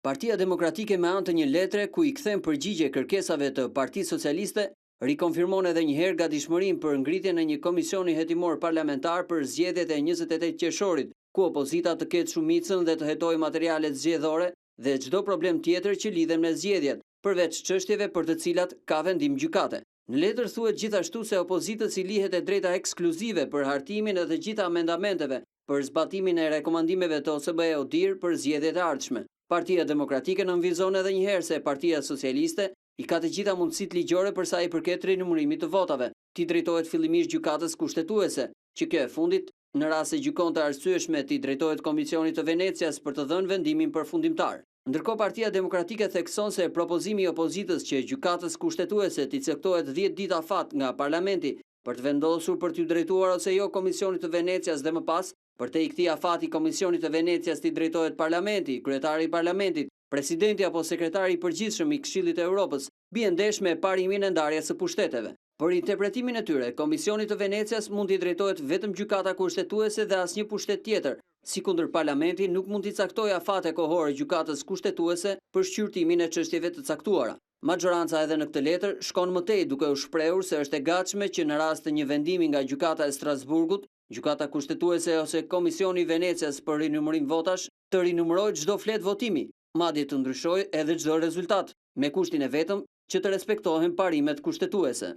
Partia Demokratike me anë të një letre ku i kthen përgjigje kërkesave të Partisë Socialiste, rikonfirmon edhe një herë gatishmërinë për ngritjen e një komisioni hetimor parlamentar për zgjedhjet e 28 qershorit, ku opozita të ketë shumicën dhe të hetojë materialet zgjedhore dhe çdo problem tjetër që lidhen me zgjedhjet, përveç çështjeve për të cilat ka vendim gjykate. Në letër thuhet gjithashtu se opozitës i lihet e drejta ekskluzive për hartimin e të gjitha amendamenteve për zbatimin e rekomandimeve të OSBE-ODIHR për zgjedhjet e ardhshme. Partia Demokratike nënvizon edhe një herë se Partia Socialiste i ka të gjitha mundësitë ligjore për sa i përket rinumërimit të votave. Ti drejtohet fillimisht gjykatës kushtetuese, që kjo e fundit, në rast se gjykon të arsyeshme, ti drejtohet Komisionit të Venecias për të dhënë vendimin përfundimtar. Ndërkohë Partia Demokratike thekson se propozimi i opozitës që gjykatës kushtetuese t'i caktohet 10 ditë afat nga Parlamenti për të vendosur për t'u drejtuar ose jo Komisionit të Venecias dhe më pas, për te i këtij afati Komisionit të Venecias t'i drejtohet Parlamenti, kryetari i Parlamentit, presidenti apo sekretari i përgjithshëm i Këshillit të Evropës, bie ndesh me parimin e ndarjes së pushteteve. Për interpretimin e tyre, Komisionit të Venecias mund t'i drejtohet vetëm gjykata kushtetuese dhe asnjë pushtet tjetër, sikundër Parlamenti nuk mund t'i caktojë afate kohore gjykatës kushtetuese për shqyrtimin e çështjeve të caktuara. Majoranca edhe në këtë letër shkon më tej duke u shprehur se është e gatshme që në rast të një vendimi nga gjykata e Strasburgut, gjykata kushtetuese ose Komisioni i Venecias për rinumërim votash, të rinumërojë çdo flet votimi, madje të ndryshojë edhe çdo rezultat, me kushtin e vetëm që të respektohen parimet kushtetuese.